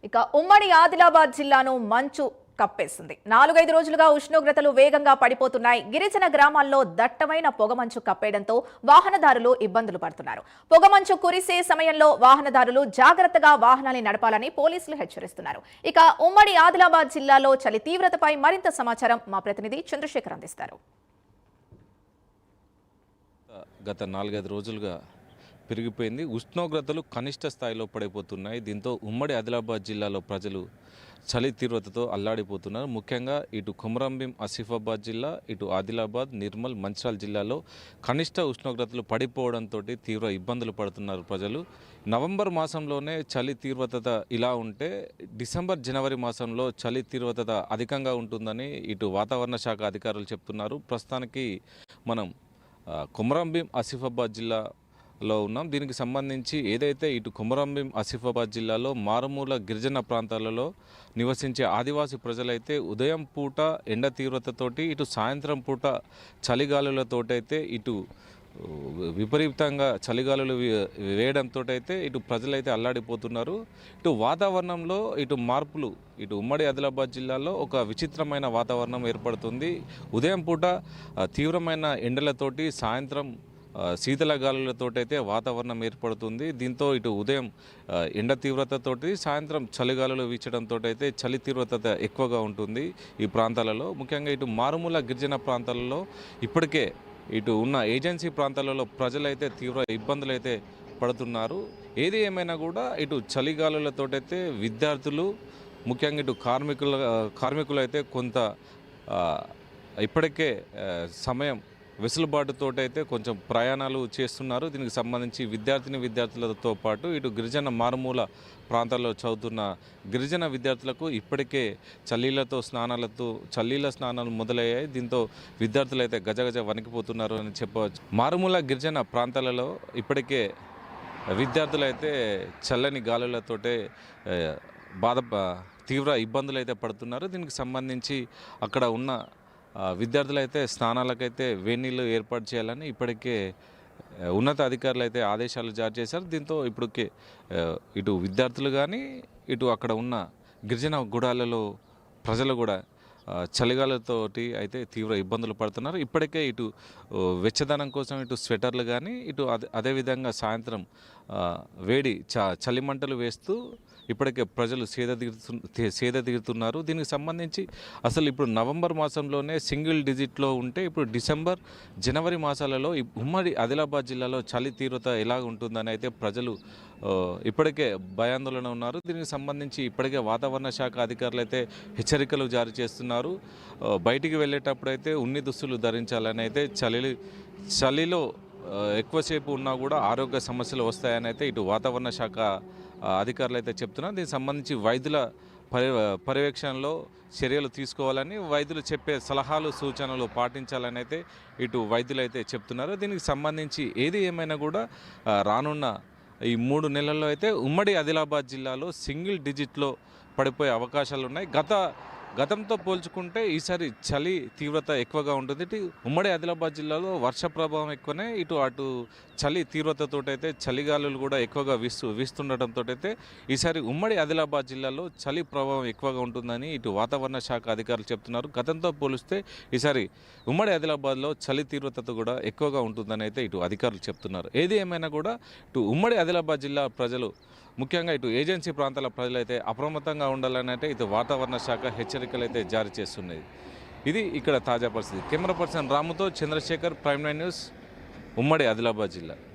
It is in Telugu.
ఇక ఉమ్మడి ఆదిలాబాద్ జిల్లాను మంచు కప్పేసింది. 4-5 రోజులుగా ఉష్ణోగ్రతలు వేగంగా పడిపోతున్నాయి. గిరిజన గ్రామాల్లో దట్టమైన పొగమంచు కప్పేయడంతో వాహనదారులు ఇబ్బందులు పడుతున్నారు. పొగమంచు కురిసే సమయంలో వాహనదారులు జాగ్రత్తగా వాహనాన్ని నడపాలని పోలీసులు హెచ్చరిస్తున్నారు. ఇక ఉమ్మడి ఆదిలాబాద్ జిల్లాలో చలి తీవ్రతపై మరింత సమాచారం మా ప్రతినిధి చంద్రశేఖర్ అందిస్తారు. గత 4-5 రోజులుగా పెరిగిపోయింది. ఉష్ణోగ్రతలు కనిష్ట స్థాయిలో పడిపోతున్నాయి. దీంతో ఉమ్మడి ఆదిలాబాద్ జిల్లాలో ప్రజలు చలి తీవ్రతతో అల్లాడిపోతున్నారు. ముఖ్యంగా ఇటు కొమరంభీం ఆసిఫాబాద్ జిల్లా, ఇటు ఆదిలాబాద్, నిర్మల్, మంచిర్యాల జిల్లాలో కనిష్ట ఉష్ణోగ్రతలు పడిపోవడంతో తీవ్ర ఇబ్బందులు పడుతున్నారు ప్రజలు. నవంబర్ మాసంలోనే చలి తీవ్రత ఇలా ఉంటే డిసెంబర్, జనవరి మాసంలో చలి తీవ్రత అధికంగా ఉంటుందని ఇటు వాతావరణ శాఖ అధికారులు చెప్తున్నారు. ప్రస్తుతానికి మనం కొమరంభీం ఆసిఫాబాద్ జిల్లాలో ఉన్నాం. దీనికి సంబంధించి ఏదైతే ఇటు కొమరంభీం ఆసిఫాబాద్ జిల్లాలో మారుమూల గిరిజన ప్రాంతాలలో నివసించే ఆదివాసీ ప్రజలైతే ఉదయం పూట ఎండ తీవ్రతతోటి, ఇటు సాయంత్రం పూట చలిగాలులతోటైతే ఇటు విపరీతంగా చలిగాలులు వేయడంతో అయితే ఇటు ప్రజలైతే అల్లాడిపోతున్నారు. ఇటు వాతావరణంలో ఇటు మార్పులు ఇటు ఉమ్మడి ఆదిలాబాద్ జిల్లాలో ఒక విచిత్రమైన వాతావరణం ఏర్పడుతుంది. ఉదయం పూట తీవ్రమైన ఎండలతోటి, సాయంత్రం శీతల గాలులతోటైతే వాతావరణం ఏర్పడుతుంది. దీంతో ఇటు ఉదయం ఎండ తీవ్రతతోటి, సాయంత్రం చలిగాలులు వీచడంతో అయితే చలి తీవ్రత ఎక్కువగా ఉంటుంది ఈ ప్రాంతాలలో. ముఖ్యంగా ఇటు మారుమూల గిరిజన ప్రాంతాలలో ఇప్పటికే ఇటు ఉన్న ఏజెన్సీ ప్రాంతాలలో ప్రజలైతే తీవ్ర ఇబ్బందులు అయితే పడుతున్నారు. ఏది ఏమైనా కూడా ఇటు చలిగాలులతోటైతే విద్యార్థులు, ముఖ్యంగా ఇటు కార్మికులు అయితే కొంత ఇప్పటికే సమయం వెసులుబాటుతోటైతే కొంచెం ప్రయాణాలు చేస్తున్నారు. దీనికి సంబంధించి విద్యార్థులతో పాటు ఇటు గిరిజన మారుమూల ప్రాంతాల్లో చదువుతున్న గిరిజన విద్యార్థులకు ఇప్పటికే చల్లీల స్నానాలు మొదలయ్యాయి. దీంతో విద్యార్థులు అయితే గజగజ వణికిపోతున్నారు అని చెప్పవచ్చు. మారుమూల గిరిజన ప్రాంతాలలో ఇప్పటికే విద్యార్థులు అయితే చల్లని గాలులతోటే తీవ్ర ఇబ్బందులు అయితే పడుతున్నారు. దీనికి సంబంధించి అక్కడ ఉన్న విద్యార్థులు అయితే స్నానాలకైతే వేడినీళ్ళు ఏర్పాటు చేయాలని ఇప్పటికే ఉన్నత అధికారులు అయితే ఆదేశాలు జారీ చేశారు. దీంతో ఇప్పటికే ఇటు విద్యార్థులు కానీ, ఇటు అక్కడ ఉన్న గిరిజన గుడాలలో ప్రజలు కూడా చలిగాలతోటి అయితే తీవ్ర ఇబ్బందులు పడుతున్నారు. ఇప్పటికే ఇటు వెచ్చదనం కోసం ఇటు స్వెటర్లు కానీ, ఇటు అదేవిధంగా సాయంత్రం వేడి చలిమంటలు వేస్తూ ఇప్పటికే ప్రజలు సేద తీరుతున్నారు. దీనికి సంబంధించి అసలు ఇప్పుడు నవంబర్ మాసంలోనే సింగిల్ డిజిట్లో ఉంటే ఇప్పుడు డిసెంబర్, జనవరి మాసాలలో ఉమ్మడి ఆదిలాబాద్ జిల్లాలో చలి తీవ్రత ఎలా ఉంటుందని అయితే ప్రజలు ఇప్పటికే భయాందోళన ఉన్నారు. దీనికి సంబంధించి ఇప్పటికే వాతావరణ శాఖ అధికారులు అయితే హెచ్చరికలు జారీ చేస్తున్నారు. బయటికి వెళ్ళేటప్పుడు అయితే ఉన్ని దుస్తులు ధరించాలని అయితే చలిలో ఎక్కువసేపు ఉన్నా కూడా ఆరోగ్య సమస్యలు వస్తాయని అయితే ఇటు వాతావరణ శాఖ అధికారులు అయితే చెప్తున్నారు. దీనికి సంబంధించి వైద్యుల పర్యవేక్షణలో చర్యలు తీసుకోవాలని, వైద్యులు చెప్పే సలహాలు, సూచనలు పాటించాలని అయితే ఇటు వైద్యులు అయితే చెప్తున్నారు. దీనికి సంబంధించి ఏది ఏమైనా కూడా రానున్న ఈ 3 నెలల్లో అయితే ఉమ్మడి ఆదిలాబాద్ జిల్లాలో సింగిల్ డిజిట్లో పడిపోయే అవకాశాలు ఉన్నాయి. గతంతో పోల్చుకుంటే ఈసారి చలి తీవ్రత ఎక్కువగా ఉంటుంది. ఇటు ఉమ్మడి ఆదిలాబాద్ జిల్లాలో వర్ష ప్రభావం ఎక్కువనే, అటు చలి తీవ్రతతో అయితే చలిగాలులు కూడా ఎక్కువగా వీస్తుండటంతో అయితే ఈసారి ఉమ్మడి ఆదిలాబాద్ జిల్లాలో చలి ప్రభావం ఎక్కువగా ఉంటుందని ఇటు వాతావరణ శాఖ అధికారులు చెప్తున్నారు. గతంతో పోలిస్తే ఈసారి ఉమ్మడి ఆదిలాబాద్లో చలి తీవ్రత కూడా ఎక్కువగా ఉంటుందని అయితే ఇటు అధికారులు చెప్తున్నారు. ఏది ఏమైనా కూడా ఇటు ఉమ్మడి ఆదిలాబాద్ జిల్లా ప్రజలు, ముఖ్యంగా ఇటు ఏజెన్సీ ప్రాంతాల ప్రజలైతే అప్రమత్తంగా ఉండాలని అయితే ఇటు వాతావరణ శాఖ హెచ్చరికలు అయితే జారీ చేస్తున్నది. ఇది ఇక్కడ తాజా పరిస్థితి. కెమెరా పర్సన్ రాముతో చంద్రశేఖర్, ప్రైమ్9 న్యూస్, ఉమ్మడి ఆదిలాబాద్ జిల్లా.